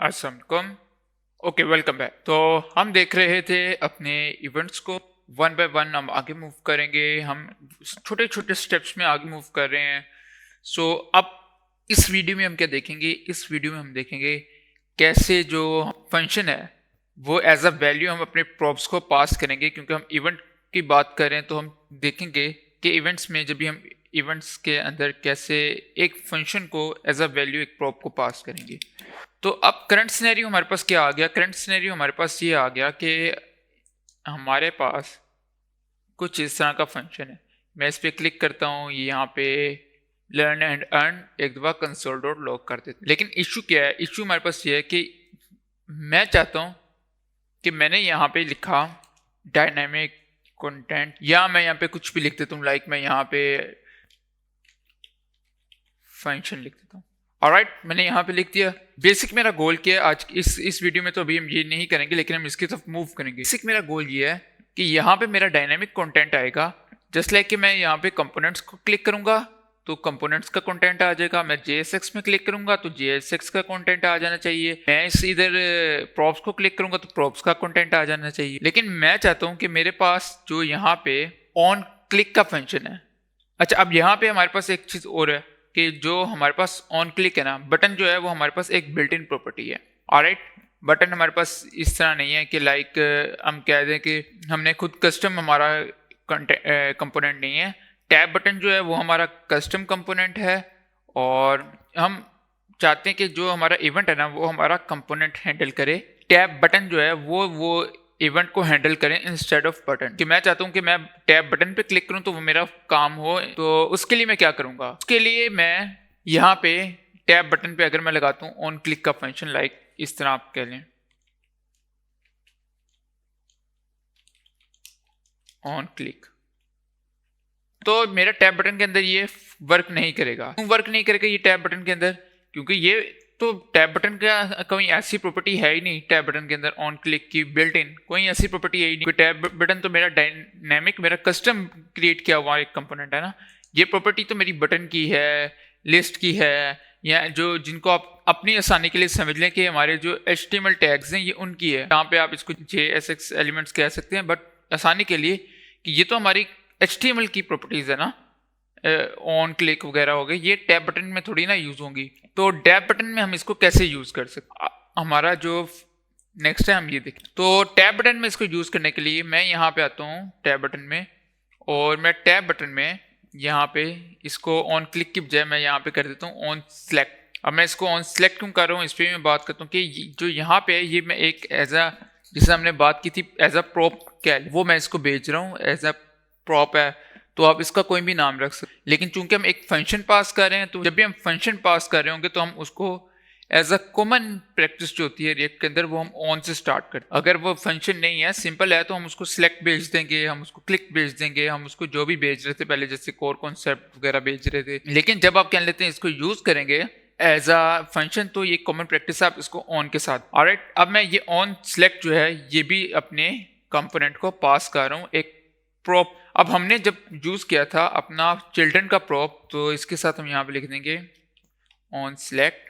अस्सलाम वालेकुम। Okay, welcome back. तो हम देख रहे थे अपने इवेंट्स को वन बाय वन हम आगे मूव करेंगे। हम छोटे छोटे स्टेप्स में आगे मूव कर रहे हैं। अब इस वीडियो में हम क्या देखेंगे? इस वीडियो में हम देखेंगे कैसे जो फंक्शन है वो एज अ वैल्यू हम अपने प्रॉप्स को पास करेंगे, क्योंकि हम इवेंट की बात करें तो हम देखेंगे कि इवेंट्स में जब भी हम इवेंट्स के अंदर कैसे एक फंक्शन को एज अ वैल्यू एक प्रॉप को पास करेंगे। तो अब करंट सिनेरियो हमारे पास क्या आ गया? करंट सिनेरियो हमारे पास ये आ गया कि हमारे पास कुछ इस तरह का फंक्शन है। मैं इस पर क्लिक करता हूँ, ये यहाँ पे लर्न एंड अर्न एक दफ़ा कंसोल डॉट लॉग कर देते। लेकिन इशू क्या है? इशू हमारे पास ये है कि मैं चाहता हूँ कि मैंने यहाँ पे लिखा डायनामिक कंटेंट, या मैं यहाँ पे कुछ भी लिख देता हूँ, लाइक मैं यहाँ पे फंक्शन लिख देता हूँ। ऑलराइट, मैंने यहाँ पे लिख दिया। बेसिक मेरा गोल क्या है आज इस वीडियो में? तो अभी हम ये नहीं करेंगे, लेकिन हम इसकी तरफ मूव करेंगे। बेसिक मेरा गोल ये है कि यहाँ पे मेरा डायनामिक कंटेंट आएगा। जस्ट लाइक कि मैं यहाँ पे कंपोनेंट्स को क्लिक करूंगा तो कंपोनेंट्स का कंटेंट आ जाएगा। मैं JSX में क्लिक करूंगा तो JSX का कंटेंट आ जाना चाहिए। मैं इधर प्रॉप्स को क्लिक करूंगा तो प्रॉप्स का कंटेंट आ जाना चाहिए। लेकिन मैं चाहता हूँ कि मेरे पास जो यहाँ पे ऑन क्लिक का फंक्शन है। अच्छा, अब यहाँ पे हमारे पास एक चीज़ और है कि जो हमारे पास ऑन क्लिक है ना, बटन जो है वो हमारे पास एक बिल्ट इन प्रॉपर्टी है। ऑलराइट, बटन हमारे पास इस तरह नहीं है कि लाइक हम कह दें कि हमने खुद कस्टम हमारा कंपोनेंट नहीं है। टैब बटन जो है वो हमारा कस्टम कंपोनेंट है, और हम चाहते हैं कि जो हमारा इवेंट है ना वो हमारा कंपोनेंट हैंडल करे। टैब बटन जो है वो इवेंट को हैंडल करें इंस्टेड ऑफ बटन। कि मैं चाहता हूं कि मैं टैब बटन पे क्लिक करूं तो वो मेरा काम हो। तो उसके लिए मैं क्या करूंगा? उसके लिए मैं यहाँ पे टैब बटन पे अगर मैं लगाता हूँ ऑन क्लिक का फंक्शन, लाइक इस तरह आप कह लें ऑन क्लिक, तो मेरा टैब बटन के अंदर ये वर्क नहीं करेगा। क्यों वर्क नहीं करेगा ये टैब बटन के अंदर? क्योंकि ये तो टैब बटन का कोई ऐसी प्रॉपर्टी है ही नहीं। टैब बटन के अंदर ऑन क्लिक की बिल्ट इन कोई ऐसी प्रॉपर्टी है ही नहीं। कोई टैब बटन तो मेरा डायनेमिक, मेरा कस्टम क्रिएट किया हुआ एक कंपोनेंट है ना। ये प्रॉपर्टी तो मेरी बटन की है, लिस्ट की है, या जो जिनको आप अपनी आसानी के लिए समझ लें कि हमारे जो HTML टैग्स हैं ये उनकी है। यहाँ पे आप इसको JSX एलिमेंट्स कह सकते हैं, बट आसानी के लिए कि ये तो हमारी HTML की प्रॉपर्टीज है ना। ऑन क्लिक वगैरह हो गए, ये टैब बटन में थोड़ी ना यूज होंगी। तो टैब बटन में हम इसको कैसे यूज कर सकते? हमारा जो नेक्स्ट है हम ये देखें। तो टैब बटन में इसको यूज करने के लिए मैं यहाँ पे आता हूँ टैब बटन में, और मैं टैब बटन में यहाँ पे इसको ऑन क्लिक की बजाय मैं यहाँ पे कर देता हूँ ऑन सेलेक्ट। अब मैं इसको ऑन सेलेक्ट क्यों कर रहा हूँ इस पर मैं बात करता हूँ कि जो यहाँ पे है ये मैं एक एज अ, जिसे हमने बात की थी एज अ प्रॉप, क्या है वो मैं इसको भेज रहा हूँ एज अ प्रॉप है। तो आप इसका कोई भी नाम रख सकते, लेकिन चूंकि हम एक फंक्शन पास कर रहे हैं तो जब भी हम फंक्शन पास कर रहे होंगे तो हम उसको एज अ कॉमन प्रैक्टिस जो होती है रिएक्ट के अंदर वो हम ऑन से स्टार्ट करते हैं। अगर वो फंक्शन नहीं है, सिंपल है, तो हम उसको सिलेक्ट भेज देंगे, हम उसको क्लिक भेज देंगे, हम उसको जो भी भेज रहे थे पहले जैसे कोर कॉन्सेप्ट वगैरह भेज रहे थे। लेकिन जब आप क्या लेते हैं इसको यूज करेंगे एज अ फंक्शन तो ये कॉमन प्रैक्टिस आप इसको ऑन के साथ। ऑलराइट, अब मैं ये ऑन सिलेक्ट जो है ये भी अपने कंपोनेंट को पास कर रहा हूँ एक प्रॉप। अब हमने जब यूज किया था अपना चिल्ड्रन का प्रॉप, तो इसके साथ हम यहाँ पे लिख देंगे ऑन सिलेक्ट।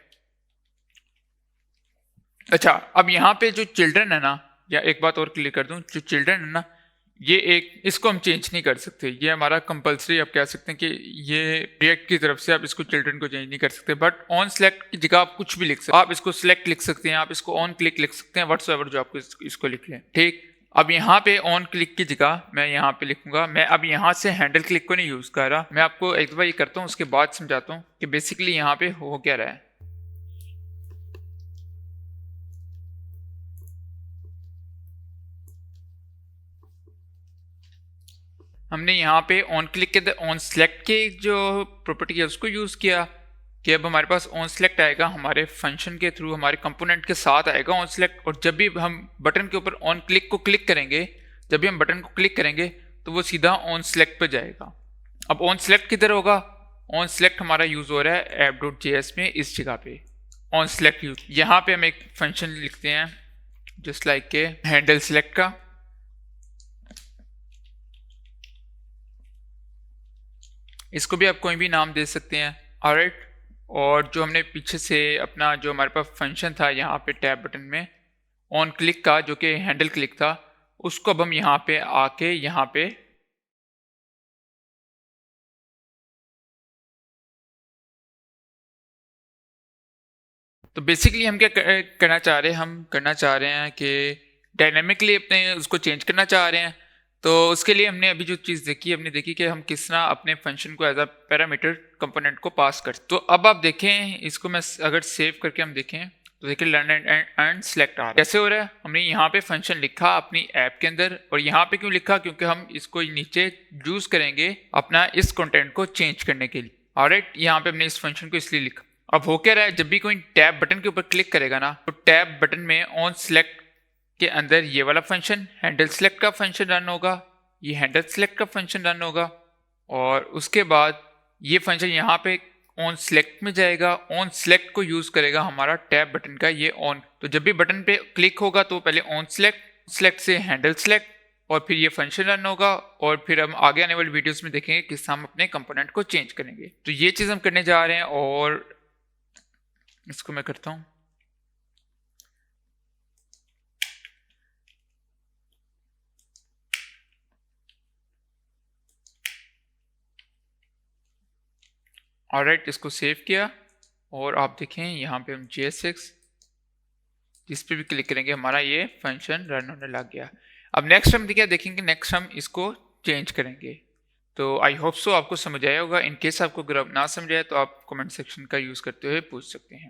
अच्छा, अब यहाँ पे जो चिल्ड्रन है ना, या एक बात और क्लियर कर दूं, जो चिल्ड्रन है ना ये एक, इसको हम चेंज नहीं कर सकते। ये हमारा कंपलसरी, आप कह सकते हैं कि ये रिएक्ट की तरफ से आप इसको चिल्ड्रन को चेंज नहीं कर सकते। बट ऑन सिलेक्ट की जगह आप कुछ भी लिख सकते हैं। आप इसको सिलेक्ट लिख सकते हैं, आप इसको ऑन क्लिक लिख सकते हैं, व्हाट्सएवर जो आपको इसको लिख लें। ठीक, अब यहाँ पे ऑन क्लिक की जगह मैं यहाँ पे लिखूंगा, मैं अब यहाँ से हैंडल क्लिक को नहीं यूज कर रहा। मैं आपको एक दफा ये करता हूँ, उसके बाद समझाता हूँ कि बेसिकली यहाँ पे हो क्या रहा है। हमने यहाँ पे ऑन क्लिक के ऑन सेलेक्ट के जो प्रॉपर्टी है उसको यूज़ किया कि अब हमारे पास ऑन सेलेक्ट आएगा हमारे फंक्शन के थ्रू, हमारे कंपोनेंट के साथ आएगा ऑन सेलेक्ट। और जब भी हम बटन के ऊपर ऑन क्लिक को क्लिक करेंगे, जब भी हम बटन को क्लिक करेंगे तो वो सीधा ऑन सेलेक्ट पे जाएगा। अब ऑन सेलेक्ट किधर होगा? ऑन सेलेक्ट हमारा यूज़ हो रहा है app.js में, इस जगह पे ऑन सेलेक्ट यूज। यहाँ पे हम एक फंक्शन लिखते हैं जस्ट लाइक के हैंडल सेलेक्ट का। इसको भी आप कोई भी नाम दे सकते हैं। ऑलराइट, और जो हमने पीछे से अपना जो हमारे पास फंक्शन था यहाँ पे टैब बटन में ऑन क्लिक का, जो कि हैंडल क्लिक था, उसको अब हम यहाँ पे आके यहाँ पे तो बेसिकली हम क्या करना चाह रहे हैं, हम करना चाह रहे हैं कि डायनेमिकली अपने उसको चेंज करना चाह रहे हैं। तो उसके लिए हमने अभी जो चीज़ देखी, हमने देखी कि हम किस तरह अपने फंक्शन को एज अ पैरामीटर कंपोनेंट को पास करते। तो अब आप देखें, इसको मैं अगर सेव करके हम देखें तो देखिए लर्न एंड सेलेक्ट आ रहा है। कैसे हो रहा है? हमने यहाँ पे फंक्शन लिखा अपनी ऐप के अंदर, और यहाँ पे क्यों लिखा? क्योंकि हम इसको नीचे यूज करेंगे अपना इस कंटेंट को चेंज करने के लिए। ऑलराइट, यहाँ पे हमने इस फंक्शन को इसलिए लिखा। अब हो क्या रहा है, जब भी कोई टैब बटन के ऊपर क्लिक करेगा ना, तो टैब बटन में ऑन सेलेक्ट के अंदर ये वाला फंक्शन हैंडल सेलेक्ट का फंक्शन रन होगा, ये हैंडल सेलेक्ट का फंक्शन रन होगा, और उसके बाद ये फंक्शन यहाँ पे ऑन सेलेक्ट में जाएगा, ऑन सेलेक्ट को यूज करेगा हमारा टैब बटन का ये ऑन। तो जब भी बटन पे क्लिक होगा तो पहले ऑन सेलेक्ट, सेलेक्ट से हैंडल सेलेक्ट, और फिर ये फंक्शन रन होगा, और फिर हम आगे आने वाली वीडियोस में देखेंगे किस हम अपने कंपोनेंट को चेंज करेंगे। तो ये चीज़ हम करने जा रहे हैं, और इसको मैं करता हूँ। ऑलराइट, इसको सेव किया, और आप देखें यहाँ पे हम JSX जिस पे भी क्लिक करेंगे हमारा ये फंक्शन रन होने लग गया। अब नेक्स्ट हम क्या देखेंगे, नेक्स्ट हम इसको चेंज करेंगे। तो आई होप सो आपको समझ आया होगा। इन केस आपको अगर ना समझ आए तो आप कमेंट सेक्शन का यूज़ करते हुए पूछ सकते हैं।